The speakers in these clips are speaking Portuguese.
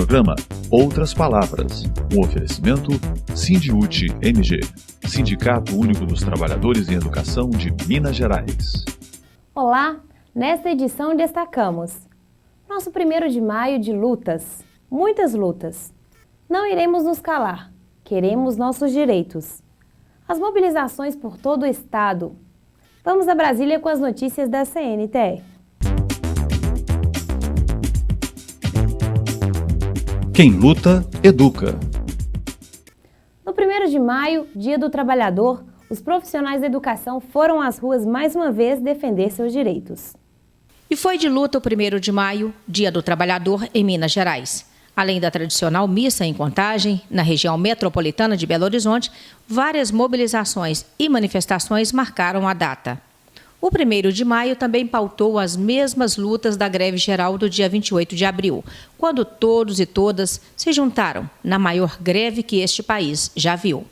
programa Outras Palavras, um oferecimento Sindiúti MG, Sindicato Único dos Trabalhadores em Educação de Minas Gerais. Olá, nesta edição destacamos nosso 1º de maio de lutas, muitas lutas. Não iremos nos calar, queremos nossos direitos. As mobilizações por todo o estado. Vamos a Brasília com as notícias da CNTE. Quem luta, educa. No 1º de maio, Dia do Trabalhador, os profissionais da educação foram às ruas mais uma vez defender seus direitos. E foi de luta o 1º de maio, Dia do Trabalhador, em Minas Gerais. Além da tradicional missa em Contagem, na região metropolitana de Belo Horizonte, várias mobilizações e manifestações marcaram a data. O 1º de maio também pautou as mesmas lutas da greve geral do dia 28 de abril, quando todos e todas se juntaram na maior greve que este país já viu.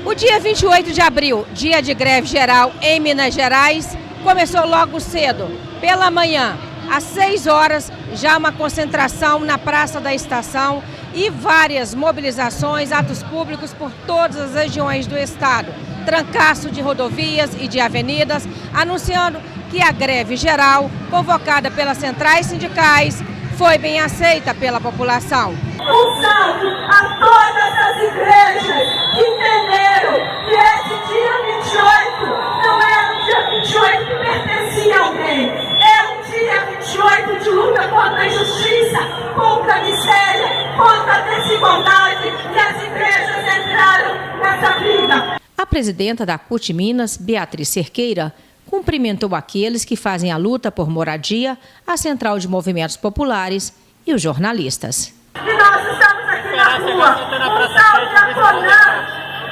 O dia 28 de abril, dia de greve geral em Minas Gerais, começou logo cedo, pela manhã, às 6 horas, já uma concentração na Praça da Estação e várias mobilizações, atos públicos por todas as regiões do estado. Trancaço de rodovias e de avenidas, anunciando que a greve geral, convocada pelas centrais sindicais, foi bem aceita pela população. Um salve a todas as igrejas que entenderam que esse dia 28 não é um dia 28 que pertencia a alguém. É um dia 28 de luta contra a injustiça, contra a miséria, contra a desigualdade, e as igrejas entraram nessa briga. A presidenta da CUT Minas, Beatriz Cerqueira, cumprimentou aqueles que fazem a luta por moradia, a Central de Movimentos Populares e os jornalistas. E nós estamos aqui na rua, um salve a Conan,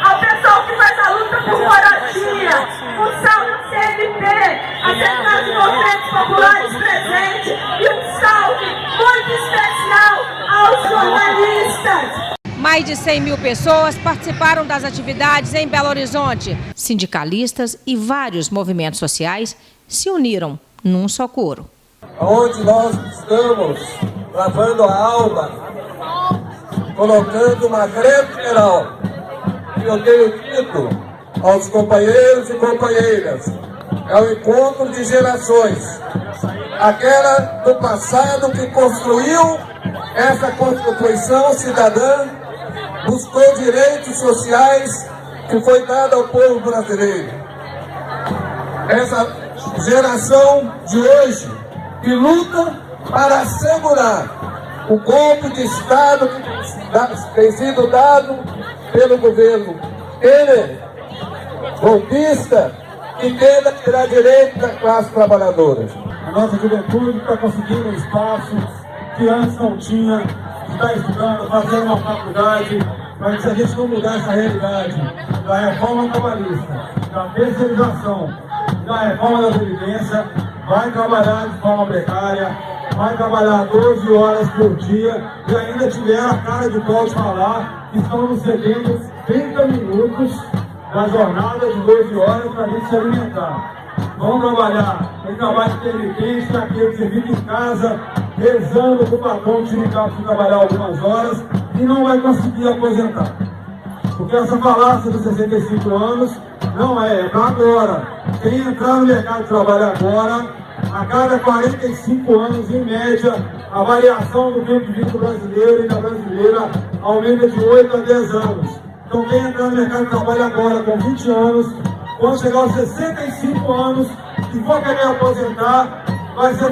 ao pessoal que faz a luta por moradia, um salve ao CNP, a Central de Movimentos Populares presente, e um salve muito especial aos jornalistas. Mais de 100 mil pessoas participaram das atividades em Belo Horizonte. Sindicalistas e vários movimentos sociais se uniram num só coro. Onde nós estamos lavando a alma, colocando uma greve geral, que eu tenho dito aos companheiros e companheiras, é o encontro de gerações. Aquela do passado que construiu essa Constituição cidadã, buscou direitos sociais que foi dado ao povo brasileiro. Essa geração de hoje que luta para assegurar o golpe de Estado que tem sido dado pelo governo Temer, golpista, que tenta tirar direito da classe trabalhadora. A nossa juventude está conseguindo um espaço que antes não tinha, está estudando, fazendo uma faculdade, mas se a gente não mudar essa realidade da reforma trabalhista, da terceirização, da reforma da Previdência, vai trabalhar de forma precária, vai trabalhar 12 horas por dia e ainda tiver a cara de pau de falar que estão nos cedendo 30 minutos da jornada de 12 horas para a gente se alimentar. Vamos trabalhar, tem trabalho intermitente para aquele que fica em casa rezando para o patrão sindical que trabalhar algumas horas e não vai conseguir aposentar. Porque essa falácia dos 65 anos não é para agora. Quem entrar no mercado de trabalho agora, a cada 45 anos, em média, a variação do tempo de vida do brasileiro e da brasileira aumenta de 8 a 10 anos. Então quem entrar no mercado de trabalho agora com 20 anos, quando chegar aos 65 anos e for querer aposentar, vai ser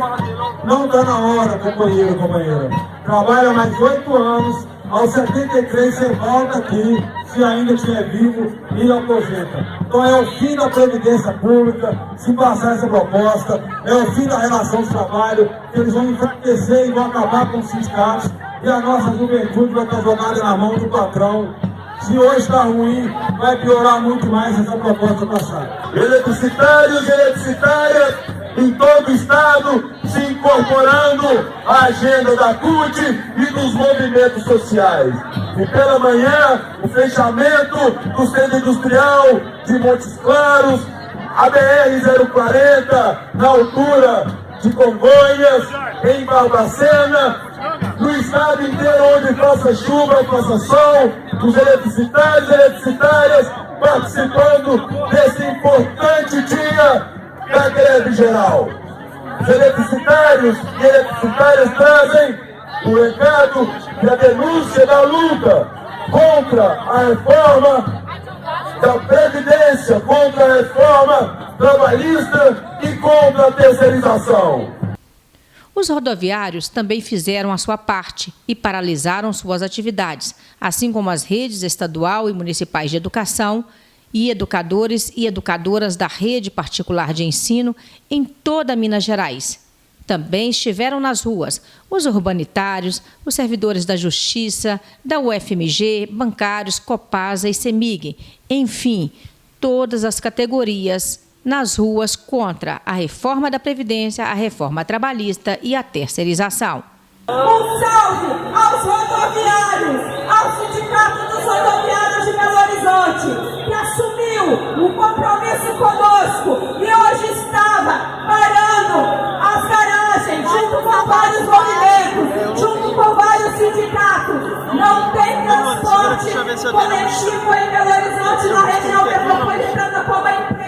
não está na hora, companheiro, companheira. Trabalha mais 8 anos, aos 73 você volta aqui, se ainda estiver vivo, e aposenta. Então é o fim da Previdência Pública, se passar essa proposta, é o fim da relação de trabalho, que eles vão enfraquecer e vão acabar com os sindicatos, e a nossa juventude vai estar jogada na mão do patrão. Se hoje está ruim, vai piorar muito mais essa proposta passada. Eletricitários e eletricitárias em todo o estado se incorporando à agenda da CUT e dos movimentos sociais. E pela manhã, o fechamento do centro industrial de Montes Claros, a BR-040, na altura de Congonhas, em Barbacena, no estado inteiro, onde faça chuva, faça sol, os eletricitários e eletricitárias participando desse importante dia da greve geral. Os eletricitários e eletricitárias trazem o recado e a denúncia da luta contra a reforma da Previdência, contra a reforma trabalhista e contra a terceirização. Os rodoviários também fizeram a sua parte e paralisaram suas atividades, assim como as redes estadual e municipais de educação e educadores e educadoras da rede particular de ensino em toda Minas Gerais. Também estiveram nas ruas os urbanitários, os servidores da Justiça, da UFMG, bancários, Copasa e CEMIG, enfim, todas as categorias nas ruas contra a reforma da Previdência, a reforma trabalhista e a terceirização. Um salve aos rodoviários, ao Sindicato dos Rodoviários de Belo Horizonte, que assumiu o compromisso conosco e hoje estava parando as garagens, junto com vários movimentos, junto com vários sindicatos. Não tem transporte coletivo em Belo Horizonte, na região metropolitana, como a imprensa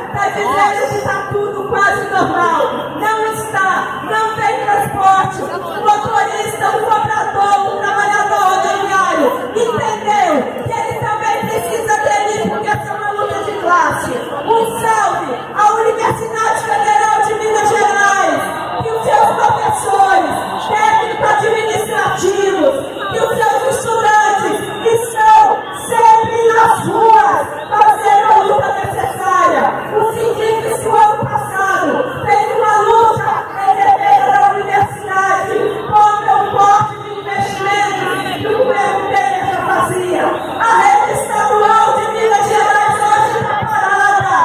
está dizendo que está tudo quase normal. Não está, não tem transporte. O motorista, o cobrador, o trabalhador rodoviário entendeu que ele também precisa dele, porque essa é uma luta de classe. Um salve à Universidade Federal de Minas Gerais, que os seus professores, técnicos administrativos, que os seus estudantes estão sempre nas ruas fazendo a luta necessária. O sindicato, no ano passado, fez uma luta em defesa da universidade contra o corte de investimentos que o governo Temer fazia. A rede estadual de Minas Gerais hoje está parada.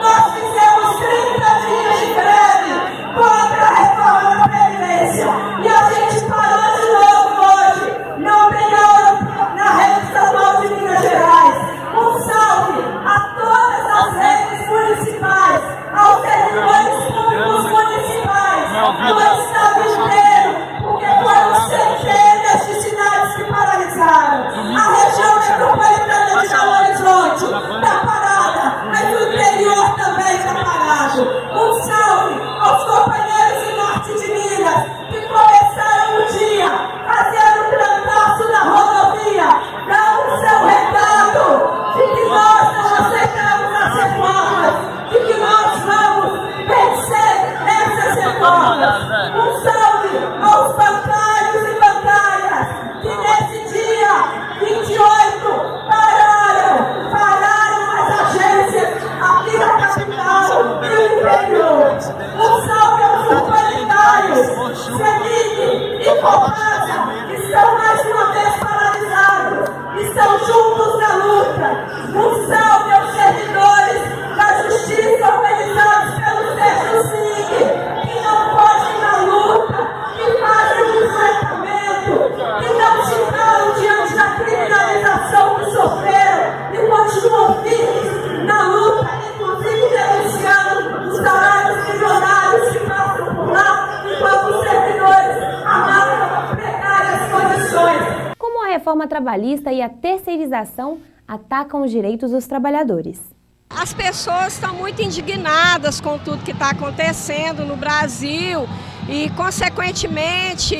Nós fizemos 30 dias de greve contra a reforma da Previdência e a gente parou de novo hoje. Não tem hora na rede estadual de Minas Gerais. Um salve a todas as redes municipais, aos servidores públicos municipais, do estado inteiro, porque foram centenas de cidades que paralisaram. A região metropolitana de Belo Horizonte está parada, mas o interior também está parado. Um salve aos companheiros do norte de Minas, que começaram o dia fazendo um trancaço na rodovia, dando o seu recado de que nós não aceitamos as reformas, de que nós vamos vencer essas reformas. Um salve aos bancários e bancárias que nesse dia 28 pararam as agências aqui na capital e no interior. Um salve aos urbanitários, CEMIG e Copasa, que estão mais uma vez paralisados, estão juntos na luta. Um salve aos servidores da Justiça organizados pelo SESC, que não fogem na luta, que fazem o enfrentamento, que não ficaram diante da criminalização que sofreram e continuam firmes na luta, inclusive denunciando os salários milionários que passam por lá, enquanto os servidores amarram precárias condições. Como a reforma trabalhista e a terceirização atacam os direitos dos trabalhadores. As pessoas estão muito indignadas com tudo que está acontecendo no Brasil e, consequentemente,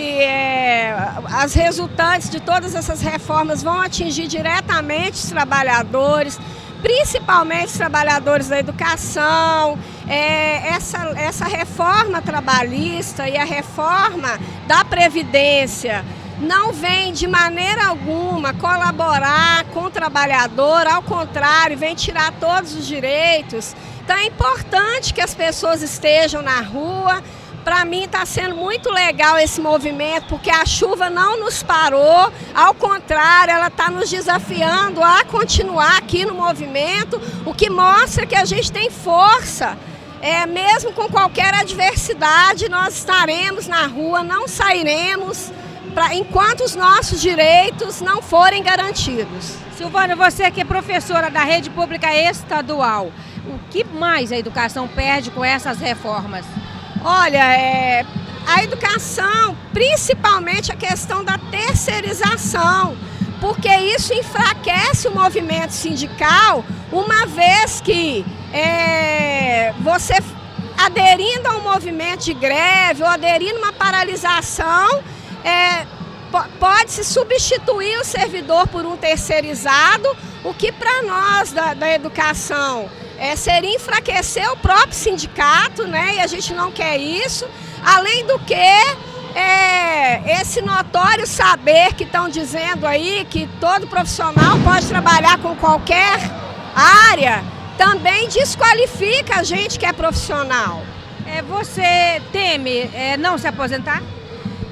as resultantes de todas essas reformas vão atingir diretamente os trabalhadores, principalmente os trabalhadores da educação. Essa reforma trabalhista e a reforma da Previdência não vem de maneira alguma colaborar com o trabalhador, ao contrário, vem tirar todos os direitos. Então é importante que as pessoas estejam na rua. Para mim está sendo muito legal esse movimento, porque a chuva não nos parou, ao contrário, ela está nos desafiando a continuar aqui no movimento, o que mostra que a gente tem força. Mesmo com qualquer adversidade, nós estaremos na rua, não sairemos enquanto os nossos direitos não forem garantidos. Silvânia, você que é professora da rede pública estadual, o que mais a educação perde com essas reformas? Olha, a educação, principalmente a questão da terceirização, porque isso enfraquece o movimento sindical, uma vez que você aderindo a um movimento de greve ou aderindo a uma paralisação, pode-se substituir o servidor por um terceirizado, o que para nós da educação seria enfraquecer o próprio sindicato, né? E a gente não quer isso. Além do que, esse notório saber que estão dizendo aí que todo profissional pode trabalhar com qualquer área, também desqualifica a gente que é profissional. Você teme não se aposentar?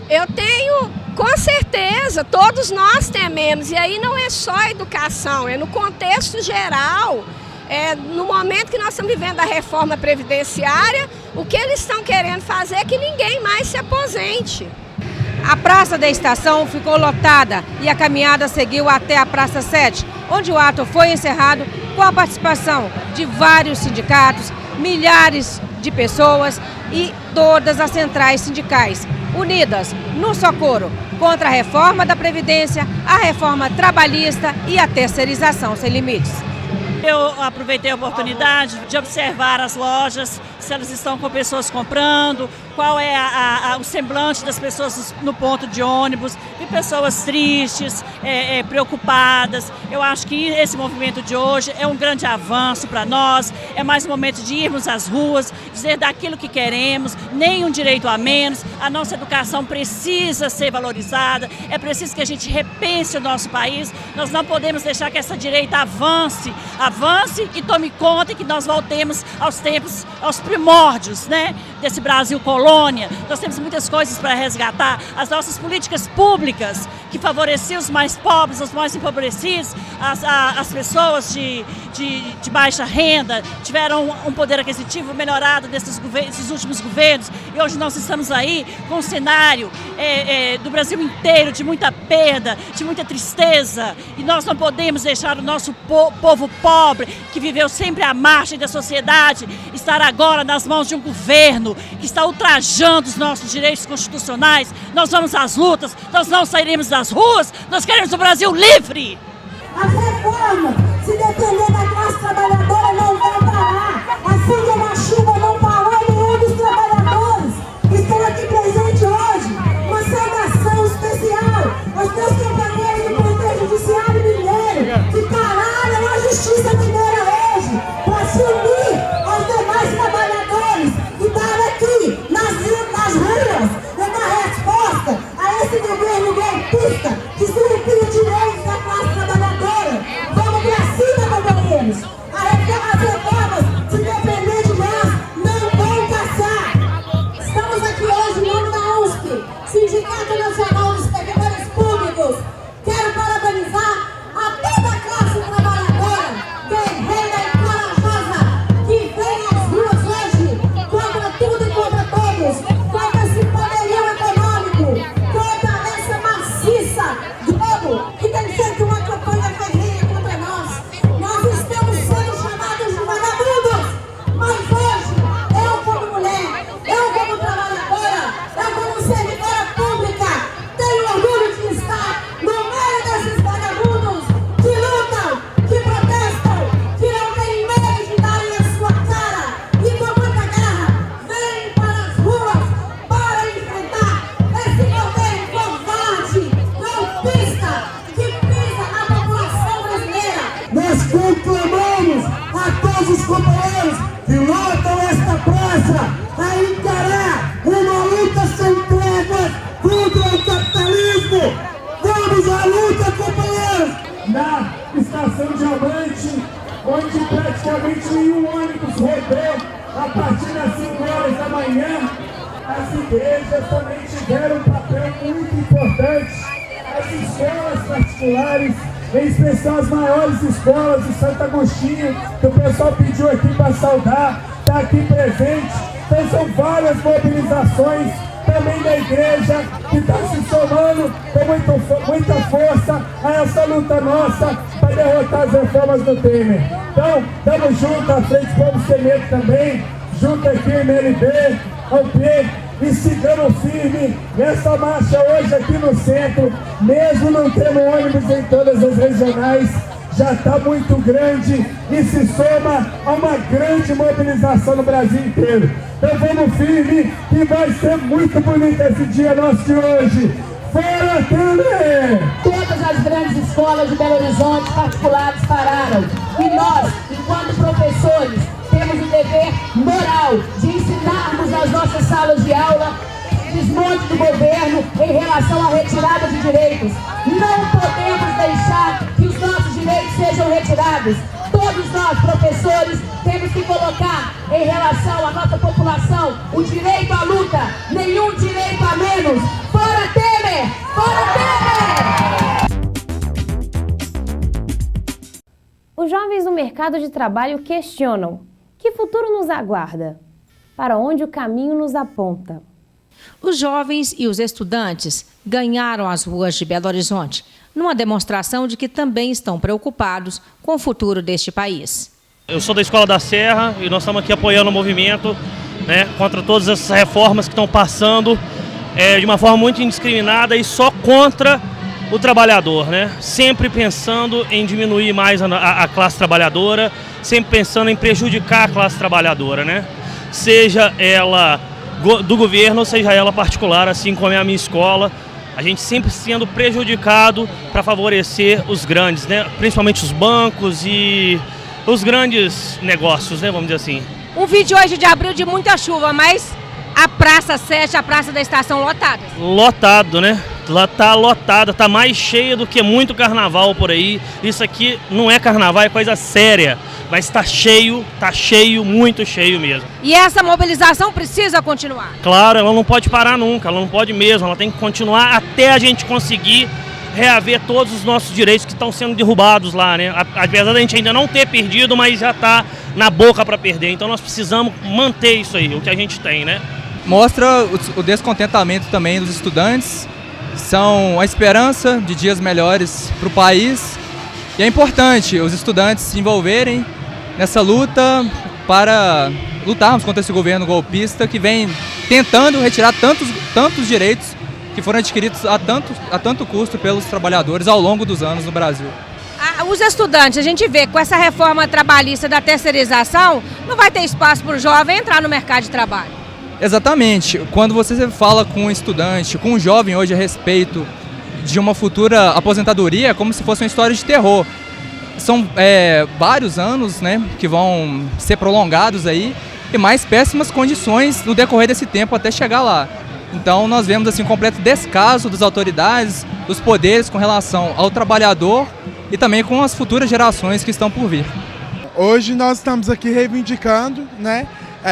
Eu tenho, com certeza, todos nós tememos, e aí não é só a educação, é no contexto geral. No momento que nós estamos vivendo a reforma previdenciária, o que eles estão querendo fazer é que ninguém mais se aposente. A Praça da Estação ficou lotada e a caminhada seguiu até a Praça 7, onde o ato foi encerrado com a participação de vários sindicatos, milhares de pessoas e todas as centrais sindicais, unidas no socorro contra a reforma da Previdência, a reforma trabalhista e a terceirização sem limites. Eu aproveitei a oportunidade de observar as lojas, se elas estão com pessoas comprando, qual é o semblante das pessoas no ponto de ônibus, de pessoas tristes, preocupadas. Eu acho que esse movimento de hoje é um grande avanço para nós, é mais um momento de irmos às ruas, dizer daquilo que queremos, nenhum direito a menos, a nossa educação precisa ser valorizada, é preciso que a gente repense o nosso país, nós não podemos deixar que essa direita avance e tome conta e que nós voltemos aos tempos, aos primórdios, né, desse Brasil colônia. Nós temos muitas coisas para resgatar, as nossas políticas públicas que favoreciam os mais pobres, os mais empobrecidos, as pessoas de baixa renda, tiveram um poder aquisitivo melhorado desses últimos governos, e hoje nós estamos aí com um cenário do Brasil inteiro de muita perda, de muita tristeza, e nós não podemos deixar o nosso povo pobre, que viveu sempre à margem da sociedade, estar agora nas mãos de um governo que está ultrajando os nossos direitos constitucionais. Nós vamos às lutas, nós não sairemos das ruas, nós queremos o Brasil livre! As reformas, se depender da classe trabalhadora, não vai parar. Assim como a chuva não parou nenhum dos trabalhadores que estão aqui presentes hoje. Uma saudação especial aos meus companheiros do Poder Judiciário Mineiro, que pararam a Justiça Mineira hoje para se unir aos demais trabalhadores que estão aqui nas ruas, dando resposta a esse governo golpista que surrumpia direitos da classe trabalhadora. Vamos para cima, companheiros! As reformas, se depender de nós, não vão passar! Estamos aqui hoje em nome da USP, Sindicato Nacional dos Servidores Públicos. Quero parabenizar a toda a classe trabalhadora, guerreira e corajosa, que vem às ruas hoje contra tudo e contra todos, contra esse poderio econômico, contra essa maciça Globo que tem feito uma campanha ferrenha contra nós. Nós estamos sendo chamados de vagabundos, mas hoje, eu como mulher, eu como trabalhadora, eu como servidora pública, tenho orgulho de estar no meio desses vagabundos que lutam, que protestam, que não têm medo de darem a sua cara e com muita garra vêm para as ruas para enfrentar esse governo covarde, golpista, que pisa na população brasileira. Nós conclamamos a todos os companheiros que lotam esta praça a encarar uma luta sem tréguas contra o capitalismo. Vamos à luta, companheiros! Na estação Diamante, onde praticamente nenhum ônibus rodou a partir das 5 horas da manhã, as igrejas também tiveram um papel muito importante. As escolas particulares, em especial as maiores escolas de Santo Agostinho, que o pessoal pediu aqui para saudar, está aqui presente. Então são várias mobilizações também da igreja que está se somando com muita força a essa luta nossa para derrotar as reformas do Temer. Então, estamos juntos, a Frente Povo Sem Medo também, junto aqui o MLB, ao P, e sigamos firme nessa marcha hoje aqui no centro, mesmo não tendo ônibus em todas as regionais, já está muito grande e se soma a uma grande mobilização no Brasil inteiro. Então vamos firme, que vai ser muito bonito esse dia nosso de hoje. Fora Temer! Todas as grandes escolas de Belo Horizonte particulares pararam. E nós, enquanto professores, temos o dever moral de ensinarmos nas nossas salas de aula desmonte do governo em relação à retirada de direitos. Não podemos deixar que os nossos direitos sejam retirados. Todos nós, professores, temos que colocar em relação à nossa população o direito à luta, nenhum direito a menos. Fora Temer! Fora Temer! Os jovens no mercado de trabalho questionam: que futuro nos aguarda? Para onde o caminho nos aponta? Os jovens e os estudantes ganharam as ruas de Belo Horizonte, numa demonstração de que também estão preocupados com o futuro deste país. Eu sou da Escola da Serra e nós estamos aqui apoiando o movimento, né, contra todas essas reformas que estão passando de uma forma muito indiscriminada e só contra o trabalhador, né? Sempre pensando em diminuir mais a classe trabalhadora, sempre pensando em prejudicar a classe trabalhadora, né? Seja ela do governo, seja ela particular, assim como é a minha escola, a gente sempre sendo prejudicado para favorecer os grandes, né? Principalmente os bancos e os grandes negócios, né? Vamos dizer assim. Um 28 de abril de muita chuva, mas a Praça 7, a Praça da Estação lotada. Lotado, né? Lá tá lotada, tá mais cheia do que muito carnaval por aí. Isso aqui não é carnaval, é coisa séria. Mas tá cheio, muito cheio mesmo. E essa mobilização precisa continuar? Claro, ela não pode parar nunca, ela não pode mesmo. Ela tem que continuar até a gente conseguir reaver todos os nossos direitos que estão sendo derrubados lá, né? Apesar da gente ainda não ter perdido, mas já tá na boca para perder. Então nós precisamos manter isso aí, o que a gente tem, né? Mostra o descontentamento também dos estudantes. São a esperança de dias melhores para o país. E é importante os estudantes se envolverem nessa luta para lutarmos contra esse governo golpista que vem tentando retirar tantos direitos que foram adquiridos a tanto custo pelos trabalhadores ao longo dos anos no Brasil. Os estudantes, a gente vê com essa reforma trabalhista da terceirização, não vai ter espaço para o jovem entrar no mercado de trabalho. Exatamente. Quando você fala com um estudante, com um jovem hoje a respeito de uma futura aposentadoria, é como se fosse uma história de terror. São vários anos, né, que vão ser prolongados aí e mais péssimas condições no decorrer desse tempo até chegar lá. Então nós vemos assim, um completo descaso das autoridades, dos poderes com relação ao trabalhador e também com as futuras gerações que estão por vir. Hoje nós estamos aqui reivindicando, né,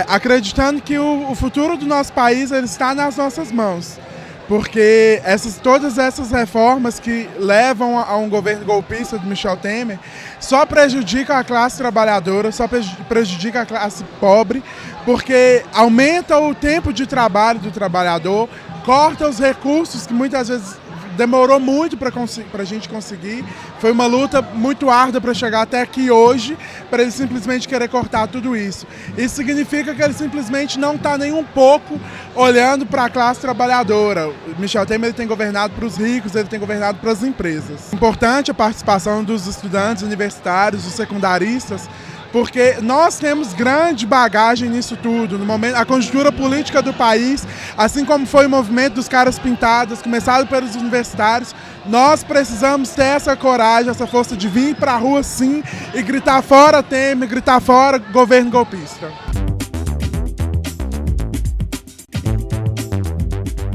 acreditando que o futuro do nosso país ele está nas nossas mãos. Porque todas essas reformas que levam a um governo golpista do Michel Temer só prejudicam a classe trabalhadora, só prejudica a classe pobre, porque aumenta o tempo de trabalho do trabalhador, corta os recursos que muitas vezes demorou muito para a gente conseguir. Foi uma luta muito árdua para chegar até aqui hoje, para ele simplesmente querer cortar tudo isso. Isso significa que ele simplesmente não está nem um pouco olhando para a classe trabalhadora. O Michel Temer ele tem governado para os ricos, ele tem governado para as empresas. Importante a participação dos estudantes universitários, dos secundaristas, porque nós temos grande bagagem nisso tudo. No momento, a conjuntura política do país, assim como foi o movimento dos caras pintados, começado pelos universitários, nós precisamos ter essa coragem, essa força de vir para a rua sim e gritar fora Temer, gritar fora governo golpista.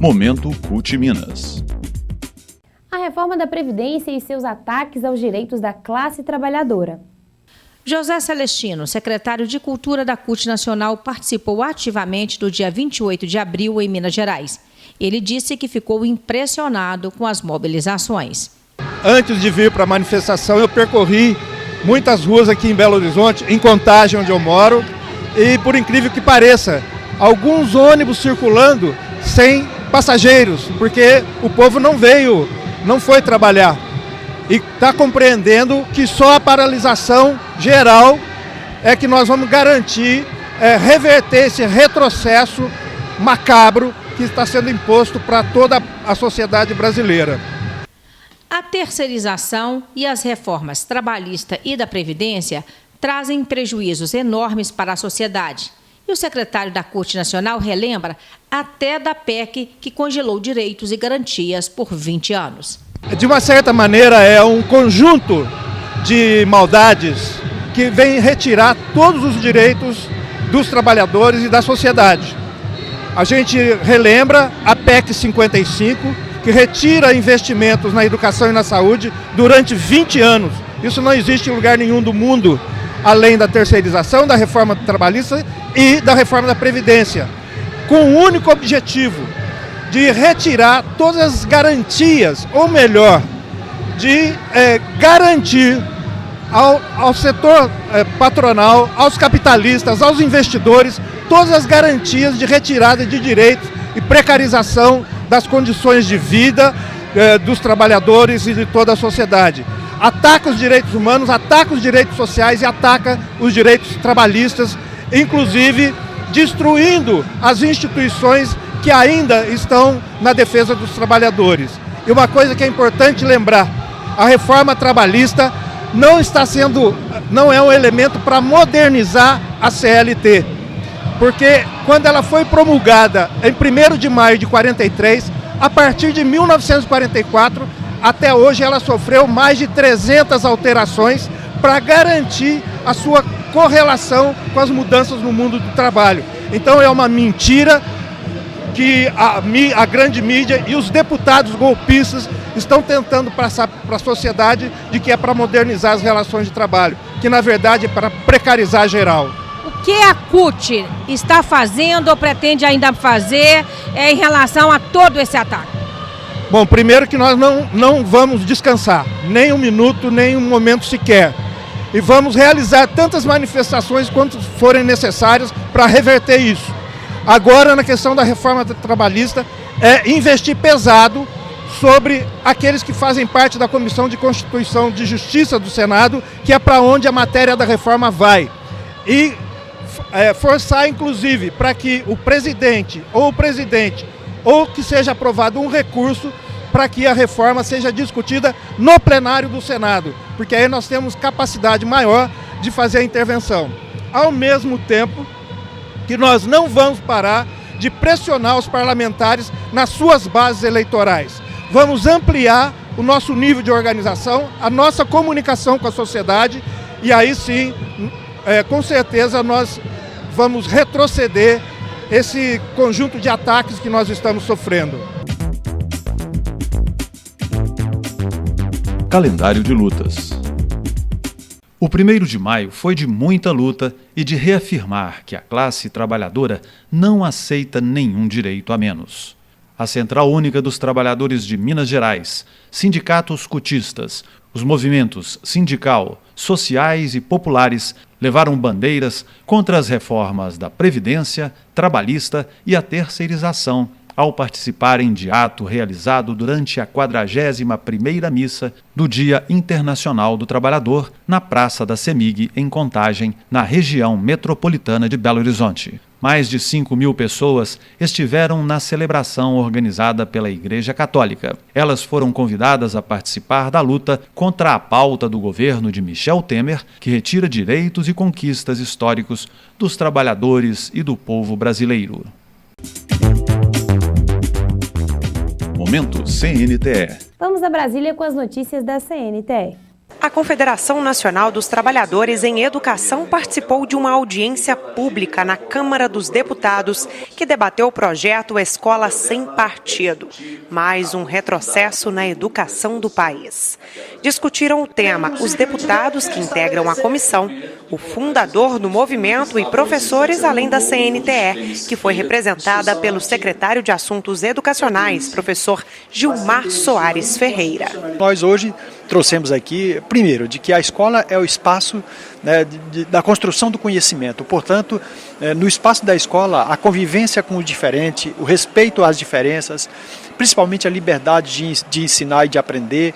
Momento CUT Minas. A reforma da Previdência e seus ataques aos direitos da classe trabalhadora. José Celestino, secretário de Cultura da CUT Nacional, participou ativamente do dia 28 de abril em Minas Gerais. Ele disse que ficou impressionado com as mobilizações. Antes de vir para a manifestação, eu percorri muitas ruas aqui em Belo Horizonte, em Contagem, onde eu moro, e por incrível que pareça, alguns ônibus circulando sem passageiros, porque o povo não foi trabalhar. E está compreendendo que só a paralisação geral é que nós vamos garantir, reverter esse retrocesso macabro que está sendo imposto para toda a sociedade brasileira. A terceirização e as reformas trabalhista e da Previdência trazem prejuízos enormes para a sociedade. E o secretário da Corte Nacional relembra até da PEC que congelou direitos e garantias por 20 anos. De uma certa maneira, é um conjunto de maldades que vem retirar todos os direitos dos trabalhadores e da sociedade. A gente relembra a PEC 55, que retira investimentos na educação e na saúde durante 20 anos. Isso não existe em lugar nenhum do mundo, além da terceirização, da reforma trabalhista e da reforma da Previdência, com o único objetivo de retirar todas as garantias, ou melhor, de garantir ao setor patronal, aos capitalistas, aos investidores, todas as garantias de retirada de direitos e precarização das condições de vida dos trabalhadores e de toda a sociedade. Ataca os direitos humanos, ataca os direitos sociais e ataca os direitos trabalhistas, inclusive destruindo as instituições que ainda estão na defesa dos trabalhadores. E uma coisa que é importante lembrar, a reforma trabalhista não é um elemento para modernizar a CLT, porque quando ela foi promulgada em 1º de maio de 43, a partir de 1944, até hoje ela sofreu mais de 300 alterações para garantir a sua correlação com as mudanças no mundo do trabalho. Então é uma mentira que a grande mídia e os deputados golpistas estão tentando passar para a sociedade de que é para modernizar as relações de trabalho, que na verdade é para precarizar geral. O que a CUT está fazendo ou pretende ainda fazer em relação a todo esse ataque? Bom, primeiro que nós não vamos descansar, nem um minuto, nem um momento sequer. E vamos realizar tantas manifestações quanto forem necessárias para reverter isso. Agora, na questão da reforma trabalhista, é investir pesado sobre aqueles que fazem parte da Comissão de Constituição de Justiça do Senado, que é para onde a matéria da reforma vai. E forçar, inclusive, para que o presidente, ou que seja aprovado um recurso para que a reforma seja discutida no plenário do Senado, porque aí nós temos capacidade maior de fazer a intervenção. Ao mesmo tempo que nós não vamos parar de pressionar os parlamentares nas suas bases eleitorais. Vamos ampliar o nosso nível de organização, a nossa comunicação com a sociedade, e aí sim, com certeza, nós vamos retroceder esse conjunto de ataques que nós estamos sofrendo. Calendário de lutas. O 1º de maio foi de muita luta e de reafirmar que a classe trabalhadora não aceita nenhum direito a menos. A Central Única dos Trabalhadores de Minas Gerais, sindicatos cutistas, os movimentos sindical, sociais e populares levaram bandeiras contra as reformas da Previdência, trabalhista e a terceirização, ao participarem de ato realizado durante a 41ª missa do Dia Internacional do Trabalhador na Praça da CEMIG, em Contagem, na região metropolitana de Belo Horizonte. Mais de 5.000 pessoas estiveram na celebração organizada pela Igreja Católica. Elas foram convidadas a participar da luta contra a pauta do governo de Michel Temer, que retira direitos e conquistas históricos dos trabalhadores e do povo brasileiro. Momento CNTE. Vamos a Brasília com as notícias da CNTE. A Confederação Nacional dos Trabalhadores em Educação participou de uma audiência pública na Câmara dos Deputados que debateu o projeto Escola Sem Partido, mais um retrocesso na educação do país. Discutiram o tema os deputados que integram a comissão, o fundador do movimento e professores, além da CNTE, que foi representada pelo secretário de Assuntos Educacionais, professor Gilmar Soares Ferreira. Nós hoje trouxemos aqui, primeiro, de que a escola é o espaço né, da construção do conhecimento. Portanto, no espaço da escola, a convivência com o diferente, o respeito às diferenças, principalmente a liberdade de ensinar e de aprender,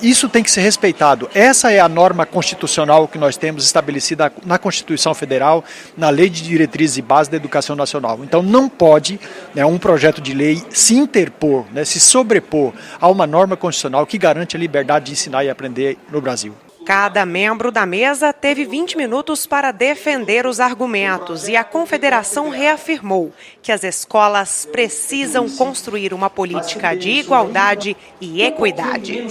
isso tem que ser respeitado. Essa é a norma constitucional que nós temos estabelecida na Constituição Federal, na Lei de Diretrizes e Bases da Educação Nacional. Então não pode, né, um projeto de lei se interpor, né, se sobrepor a uma norma constitucional que garante a liberdade de ensinar e aprender no Brasil. Cada membro da mesa teve 20 minutos para defender os argumentos e a Confederação reafirmou que as escolas precisam construir uma política de igualdade e equidade.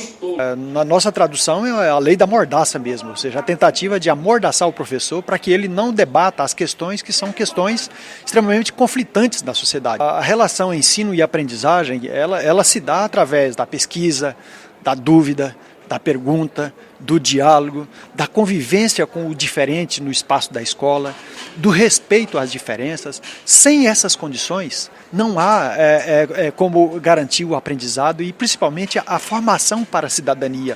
Na nossa tradução é a lei da mordaça mesmo, ou seja, a tentativa de amordaçar o professor para que ele não debata as questões que são questões extremamente conflitantes na sociedade. A relação ensino e aprendizagem, ela se dá através da pesquisa, da dúvida, da pergunta, do diálogo, da convivência com o diferente no espaço da escola, do respeito às diferenças. Sem essas condições, não há como garantir o aprendizado e principalmente a formação para a cidadania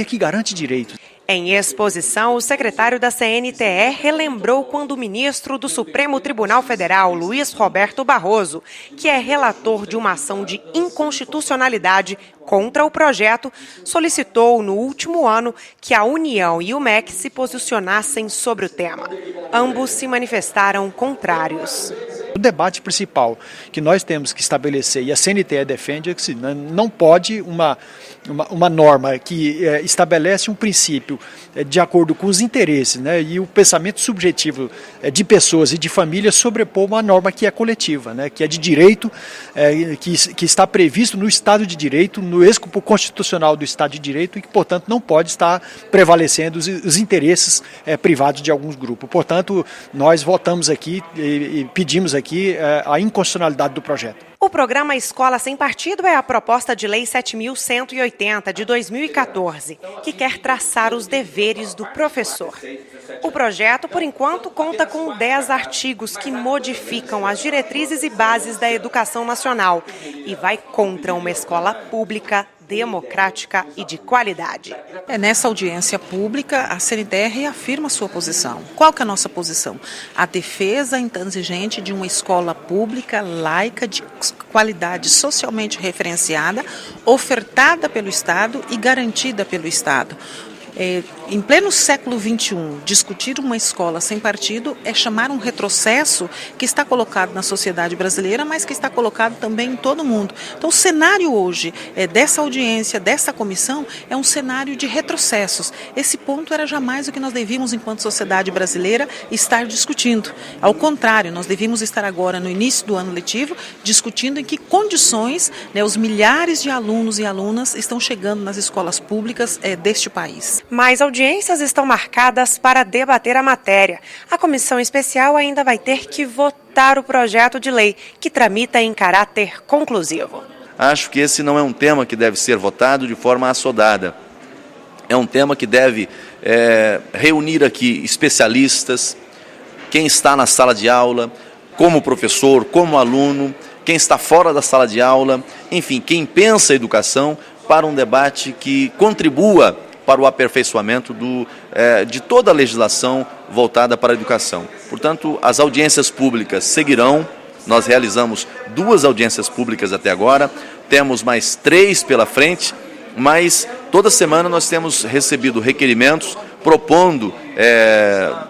que garante direitos. Em exposição, o secretário da CNTE relembrou quando o ministro do Supremo Tribunal Federal, Luiz Roberto Barroso, que é relator de uma ação de inconstitucionalidade contra o projeto, solicitou no último ano que a União e o MEC se posicionassem sobre o tema. Ambos se manifestaram contrários. O debate principal que nós temos que estabelecer, e a CNTE defende, é que não pode uma norma que estabelece um princípio de acordo com os interesses, né, e o pensamento subjetivo de pessoas e de famílias sobrepor uma norma que é coletiva, né, que é de direito, que está previsto no Estado de Direito, no escopo constitucional do Estado de Direito e que, portanto, não pode estar prevalecendo os interesses privados de alguns grupos. Portanto, nós votamos aqui e pedimos aqui a inconstitucionalidade do projeto. O programa Escola Sem Partido é a proposta de Lei 7.180 de 2014, que quer traçar os deveres do professor. O projeto, por enquanto, conta com 10 artigos que modificam as diretrizes e bases da educação nacional e vai contra uma escola pública, democrática e de qualidade. Nessa audiência pública, a CNTE reafirma sua posição. Qual que é a nossa posição? A defesa intransigente de uma escola pública, laica, de qualidade socialmente referenciada, ofertada pelo Estado e garantida pelo Estado. Em pleno século XXI, discutir uma escola sem partido é chamar um retrocesso que está colocado na sociedade brasileira, mas que está colocado também em todo o mundo. Então, o cenário hoje dessa audiência, dessa comissão, é um cenário de retrocessos. Esse ponto era jamais o que nós devíamos, enquanto sociedade brasileira, estar discutindo. Ao contrário, nós devíamos estar agora, no início do ano letivo, discutindo em que condições os milhares de alunos e alunas estão chegando nas escolas públicas deste país. Mais audiências estão marcadas para debater a matéria. A comissão especial ainda vai ter que votar o projeto de lei, que tramita em caráter conclusivo. Acho que esse não é um tema que deve ser votado de forma assodada. É um tema que deve reunir aqui especialistas, quem está na sala de aula, como professor, como aluno, quem está fora da sala de aula, enfim, quem pensa a educação, para um debate que contribua para o aperfeiçoamento de toda a legislação voltada para a educação. Portanto, as audiências públicas seguirão. Nós realizamos 2 audiências públicas até agora, temos mais 3 pela frente, mas toda semana nós temos recebido requerimentos propondo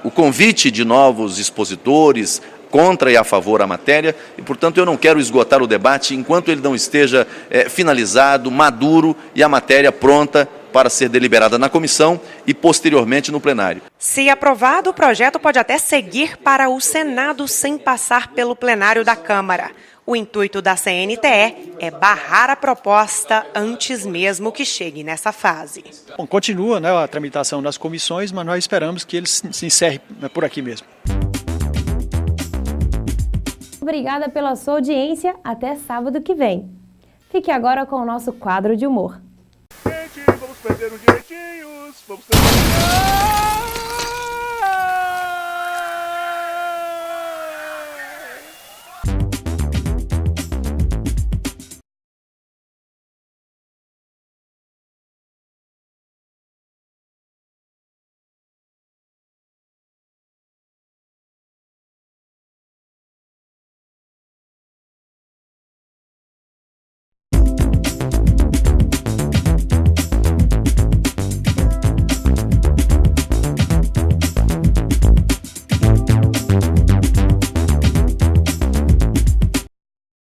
o convite de novos expositores contra e a favor a matéria, e, portanto, eu não quero esgotar o debate enquanto ele não esteja finalizado, maduro e a matéria pronta para ser deliberada na comissão e posteriormente no plenário. Se aprovado, o projeto pode até seguir para o Senado sem passar pelo plenário da Câmara. O intuito da CNTE é barrar a proposta antes mesmo que chegue nessa fase. Bom, continua a tramitação nas comissões, mas nós esperamos que ele se encerre por aqui mesmo. Obrigada pela sua audiência. Até sábado que vem. Fique agora com o nosso quadro de humor. Vamos perder os direitinhos, vamos ter...